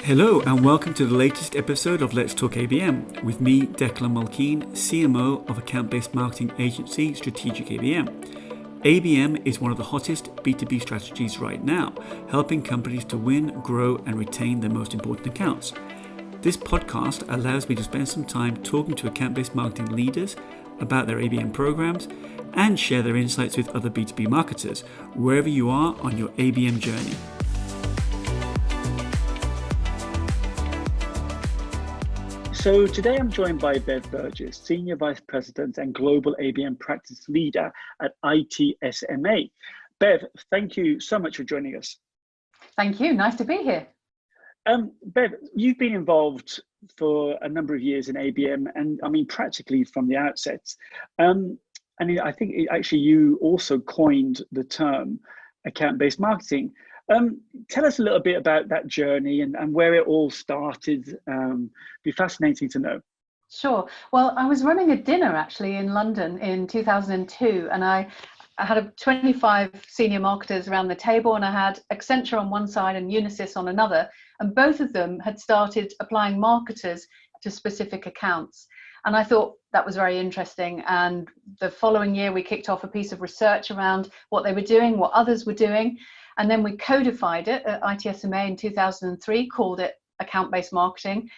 Hello and welcome to the latest episode of Let's Talk ABM with me, Declan Mulkeen, CMO of account-based marketing agency Strategic ABM. ABM is one of the hottest B2B strategies right now, helping companies to win, grow and retain their most important accounts. This podcast allows me to spend some time talking to account-based marketing leaders about their ABM programs and share their insights with other B2B marketers, wherever you are on your ABM journey. So today I'm joined by Bev Burgess, Senior Vice President and Global ABM Practice Leader at ITSMA. Bev, thank you so much for joining us. Thank you, nice to be here. Bev, you've been involved for a number of years in ABM and I mean practically from the outset. And I think you also coined the term account-based marketing. Tell us a little bit about that journey and where it all started. Be fascinating to know. Sure. Well, I was running a dinner actually in London in 2002, and I had 25 senior marketers around the table, and I had Accenture on one side and Unisys on another, and both of them had started applying marketers to specific accounts. And I thought that was very interesting. And the following year, we kicked off a piece of research around what they were doing, what others were doing. And then we codified it at ITSMA in 2003, called it account-based marketing,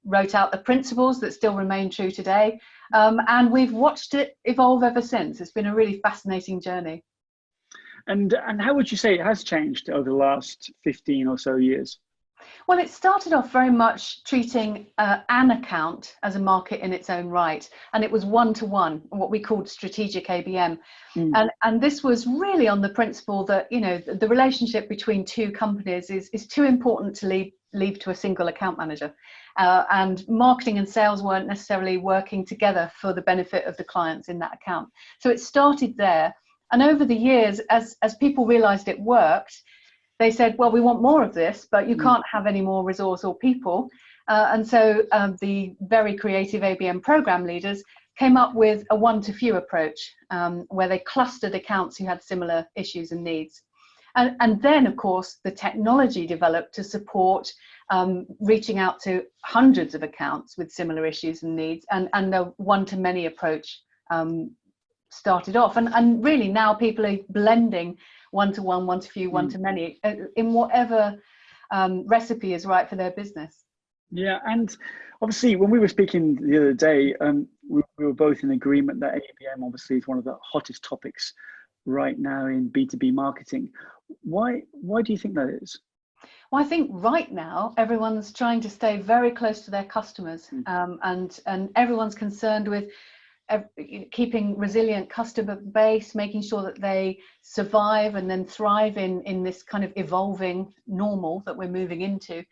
wrote out the principles that still remain true today. And we've watched it evolve ever since. It's been a really fascinating journey. And how would you say it has changed over the last 15 or so years? Well, it started off very much treating an account as a market in its own right. And it was one-to-one, what we called strategic ABM. And this was really on the principle that, you know, the relationship between two companies is too important to leave to a single account manager. And marketing and sales weren't necessarily working together for the benefit of the clients in that account. So it started there. And over the years, as people realized it worked, they said, well, we want more of this, but you can't have any more resource or people. And so the very creative ABM program leaders came up with a one-to-few approach where they clustered accounts who had similar issues and needs. And then, of course, the technology developed to support reaching out to hundreds of accounts with similar issues and needs, and the one-to-many approach started off. And really now people are blending one-to-one, one-to-few, one-to-many in whatever recipe is right for their business. Yeah, and obviously when we were speaking the other day, we were both in agreement that ABM obviously is one of the hottest topics right now in B2B marketing. Why do you think that is? Well, I think right now everyone's trying to stay very close to their customers, and everyone's concerned with keeping resilient customer base, making sure that they survive and then thrive in this kind of evolving normal that we're moving into.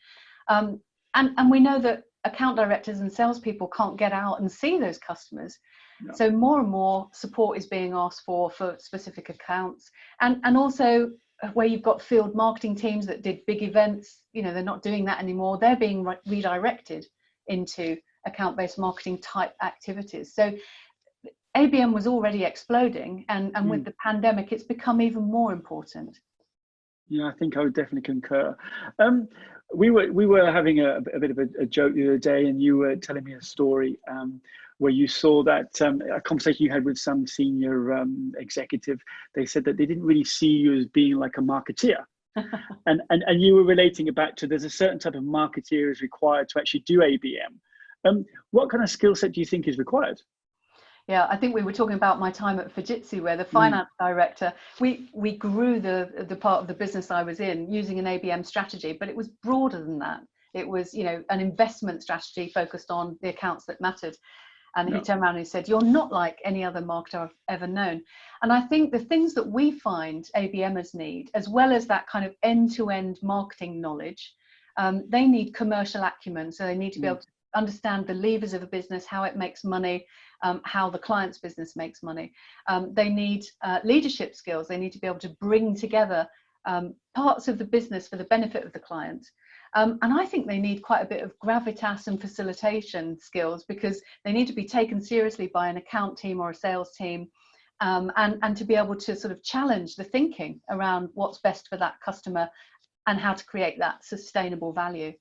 And we know that account directors and salespeople can't get out and see those customers. No. So more and more support is being asked for specific accounts. And also where you've got field marketing teams that did big events, you know, they're not doing that anymore. They're being redirected into account-based marketing type activities. So ABM was already exploding, and with the pandemic, it's become even more important. Yeah, I think I would definitely concur. We were having a bit of a joke the other day, and you were telling me a story where you saw that a conversation you had with some senior executive. They said that they didn't really see you as being like a marketeer. and you were relating it back to there's a certain type of marketeer is required to actually do ABM. What kind of skill set do you think is required? Yeah, I think we were talking about my time at Fujitsu, where the finance director, we grew the part of the business I was in using an ABM strategy, but it was broader than that. It was, you know, an investment strategy focused on the accounts that mattered. And he turned around and he said, you're not like any other marketer I've ever known. And I think the things that we find ABMers need, as well as that kind of end-to-end marketing knowledge, they need commercial acumen. So they need to be able to understand the levers of a business, how it makes money, how the client's business makes money. They need leadership skills. They need to be able to bring together parts of the business for the benefit of the client. And I think they need quite a bit of gravitas and facilitation skills, because they need to be taken seriously by an account team or a sales team, and to be able to sort of challenge the thinking around what's best for that customer and how to create that sustainable value.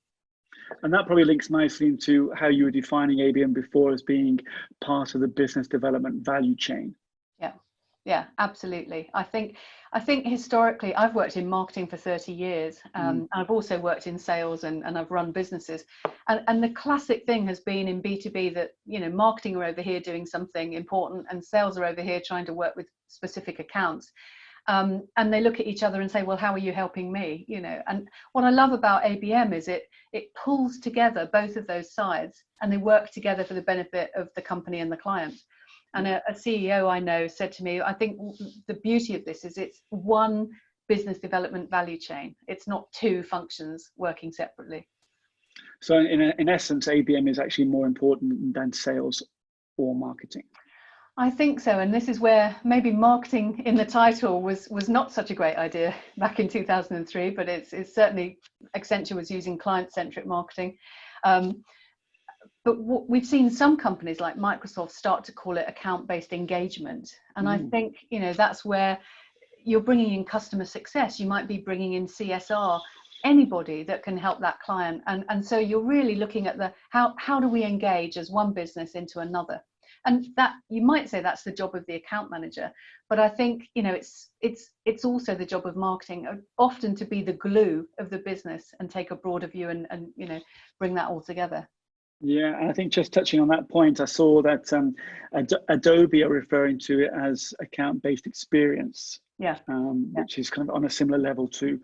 And that probably links nicely into how you were defining ABM before as being part of the business development value chain. Yeah, absolutely. I think historically, I've worked in marketing for 30 years. I've also worked in sales and I've run businesses. And the classic thing has been in B2B that, marketing are over here doing something important and sales are over here trying to work with specific accounts. And they look at each other and say, well, how are you helping me? And what I love about ABM is it pulls together both of those sides and they work together for the benefit of the company and the client. And a CEO I know said to me, I think the beauty of this is it's one business development value chain. It's not two functions working separately. So in essence, ABM is actually more important than sales or marketing. I think so. And this is where maybe marketing in the title was not such a great idea back in 2003, but it's certainly Accenture was using client-centric marketing. But we've seen some companies like Microsoft start to call it account-based engagement. And I think, that's where you're bringing in customer success. You might be bringing in CSR, anybody that can help that client. And so you're really looking at how do we engage as one business into another? And that you might say that's the job of the account manager. But I think, it's also the job of marketing, often to be the glue of the business and take a broader view and bring that all together. Yeah, and I think just touching on that point, I saw that Adobe are referring to it as account-based experience, which is kind of on a similar level to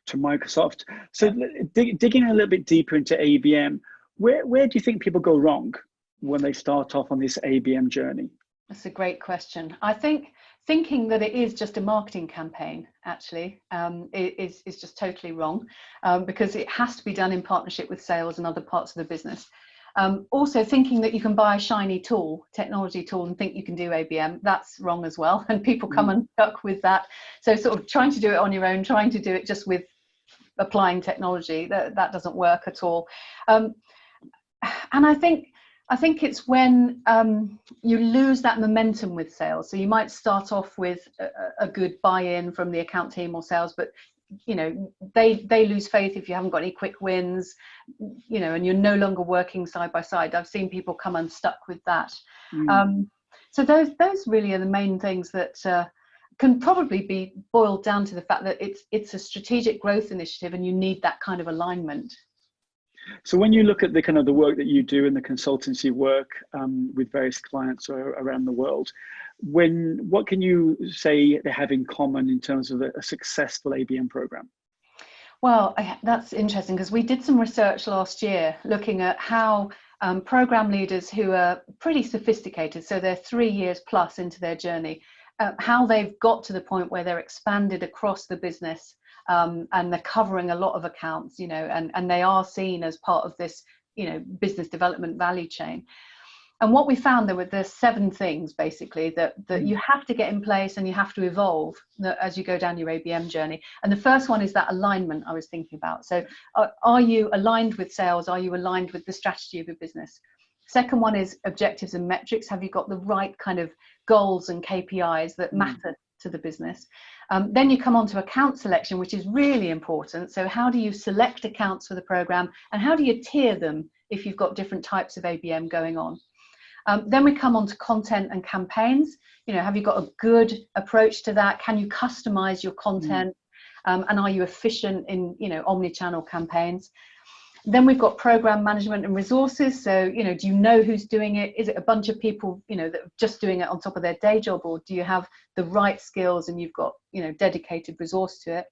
Microsoft. So digging a little bit deeper into ABM, where do you think people go wrong when they start off on this ABM journey? That's a great question. I think thinking that it is just a marketing campaign actually is just totally wrong, because it has to be done in partnership with sales and other parts of the business. Also thinking that you can buy a shiny technology tool and think you can do ABM, that's wrong as well. And people come unstuck with that. So sort of trying to do it on your own, trying to do it just with applying technology, that doesn't work at all. And I think it's when you lose that momentum with sales. So you might start off with a good buy-in from the account team or sales, but they lose faith if you haven't got any quick wins, and you're no longer working side by side. I've seen people come unstuck with that. So those really are the main things that can probably be boiled down to the fact that it's a strategic growth initiative and you need that kind of alignment. So when you look at the kind of the work that you do in the consultancy work with various clients around the world, what can you say they have in common in terms of a successful ABM program? Well, that's interesting because we did some research last year looking at how program leaders who are pretty sophisticated, so they're 3 years plus into their journey, how they've got to the point where they're expanded across the business. And they're covering a lot of accounts, and they are seen as part of this, business development value chain. And what we found, there's 7 things basically that you have to get in place and you have to evolve as you go down your ABM journey. And the first one is that alignment I was thinking about. So are you aligned with sales? Are you aligned with the strategy of your business? Second one is objectives and metrics. Have you got the right kind of goals and KPIs that matter to the business? Then you come on to account selection, which is really important. So how do you select accounts for the program and how do you tier them if you've got different types of ABM going on? Then we come on to content and campaigns. Have you got a good approach to that? Can you customize your content? And are you efficient in, omni-channel campaigns? Then we've got program management and resources. So, do you know who's doing it? Is it a bunch of people, that are just doing it on top of their day job, or do you have the right skills and you've got, dedicated resource to it?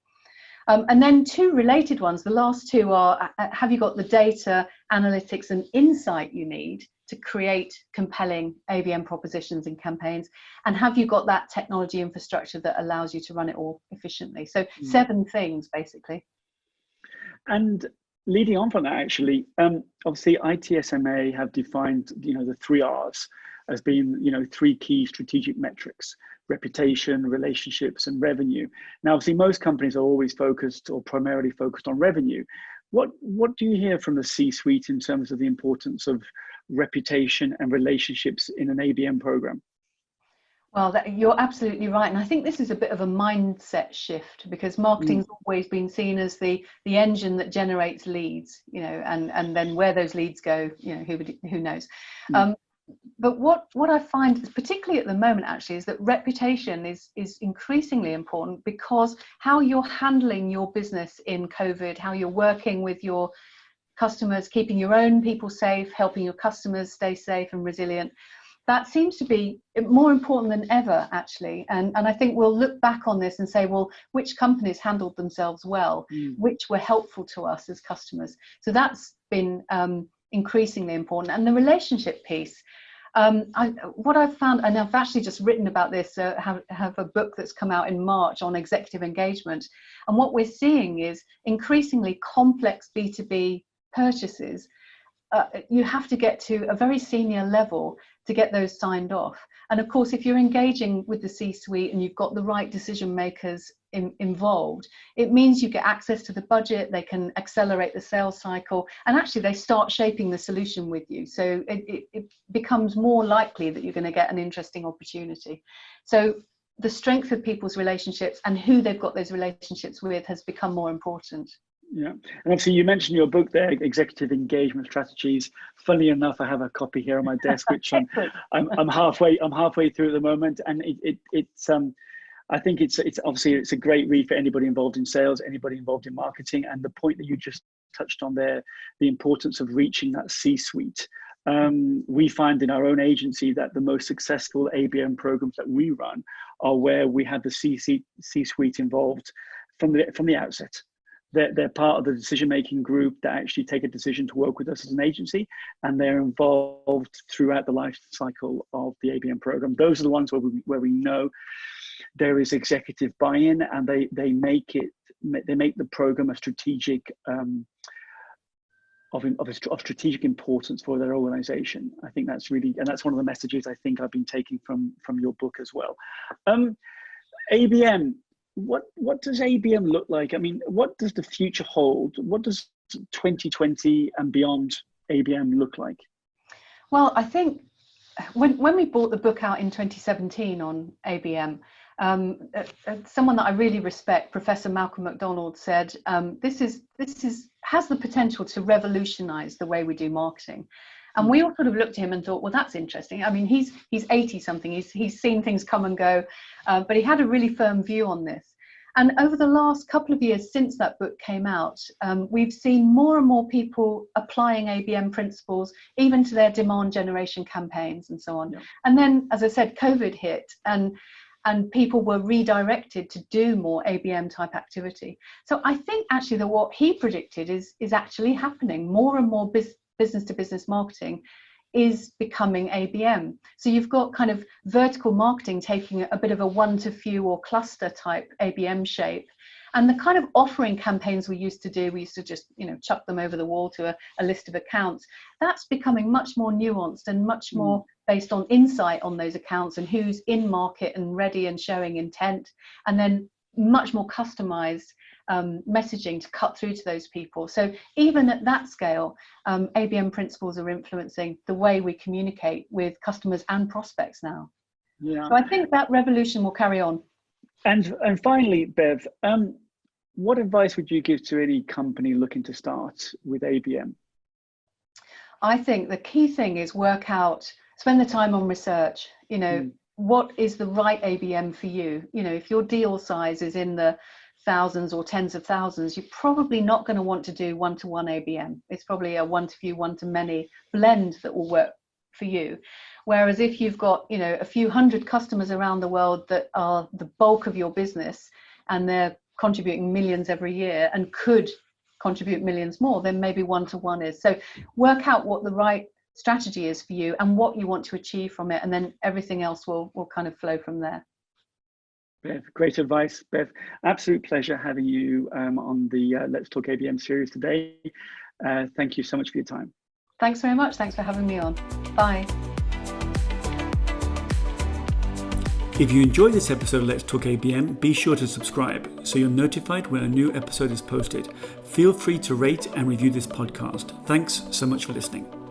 And then 2 related ones. The last 2 are, have you got the data, analytics and insight you need to create compelling ABM propositions and campaigns? And have you got that technology infrastructure that allows you to run it all efficiently? So 7 things, basically. And leading on from that, actually, obviously ITSMA have defined, the 3 R's as being, 3 key strategic metrics: reputation, relationships, and revenue. Now, obviously, most companies are always focused or primarily focused on revenue. What do you hear from the C-suite in terms of the importance of reputation and relationships in an ABM program? Well, you're absolutely right. And I think this is a bit of a mindset shift, because marketing's always been seen as the engine that generates leads, and then where those leads go, who knows. But what I find, particularly at the moment, actually, is that reputation is increasingly important, because how you're handling your business in COVID, how you're working with your customers, keeping your own people safe, helping your customers stay safe and resilient, that seems to be more important than ever, actually. And I think we'll look back on this and say, well, which companies handled themselves well, which were helpful to us as customers. So that's been increasingly important. And the relationship piece, what I've found, and I've actually just written about this, have a book that's come out in March on executive engagement. And what we're seeing is increasingly complex B2B purchases. You have to get to a very senior level to get those signed off. And of course, if you're engaging with the C-suite and you've got the right decision makers involved, it means you get access to the budget, they can accelerate the sales cycle, and actually they start shaping the solution with you. So it becomes more likely that you're going to get an interesting opportunity. So the strength of people's relationships and who they've got those relationships with has become more important. Yeah, and obviously you mentioned your book there, Executive Engagement Strategies. Funnily enough, I have a copy here on my desk, which I'm halfway through at the moment, and it's I think it's obviously it's a great read for anybody involved in sales, anybody involved in marketing, and the point that you just touched on there, the importance of reaching that C-suite. We find in our own agency that the most successful ABM programs that we run are where we have the C-suite involved from the outset. They're part of the decision-making group that actually take a decision to work with us as an agency, and they're involved throughout the life cycle of the ABM program. Those are the ones where we know there is executive buy-in, and they make the program a strategic of strategic importance for their organization. I think that's really, and that's one of the messages I think I've been taking from your book as well. ABM. What does ABM look like? I mean, what does the future hold? What does 2020 and beyond ABM look like? Well, I think when we brought the book out in 2017 on ABM, someone that I really respect, Professor Malcolm McDonald, said, this has the potential to revolutionize the way we do marketing. And we all sort of looked at him and thought, well, that's interesting. I mean, he's 80 something. He's seen things come and go, but he had a really firm view on this. And over the last couple of years since that book came out, we've seen more and more people applying ABM principles, even to their demand generation campaigns and so on. Yeah. And then, as I said, COVID hit, and people were redirected to do more ABM type activity. So I think actually that what he predicted is actually happening. More and more business to business marketing is becoming ABM. So you've got kind of vertical marketing taking a bit of a one to few or cluster type ABM shape. And the kind of offering campaigns we used to just, chuck them over the wall to a list of accounts. That's becoming much more nuanced and much more based on insight on those accounts and who's in market and ready and showing intent, and then much more customized messaging to cut through to those people. So even at that scale, ABM principles are influencing the way we communicate with customers and prospects now. Yeah. So I think that revolution will carry on. And finally, Bev, what advice would you give to any company looking to start with ABM? I think the key thing is spend the time on research. What is the right ABM for you? If your deal size is in the thousands or tens of thousands, you're probably not going to want to do one-to-one ABM. It's probably a one-to-few, one-to-many blend that will work for you. Whereas if you've got, a few hundred customers around the world that are the bulk of your business, and they're contributing millions every year and could contribute millions more, then maybe one-to-one is. So work out what the right strategy is for you and what you want to achieve from it, and then everything else will kind of flow from there. Bev, great advice, Bev. Absolute pleasure having you on the Let's Talk ABM series today. Thank you so much for your time. Thanks very much. Thanks for having me on. Bye. If you enjoyed this episode of Let's Talk ABM, be sure to subscribe so you're notified when a new episode is posted. Feel free to rate and review this podcast. Thanks so much for listening.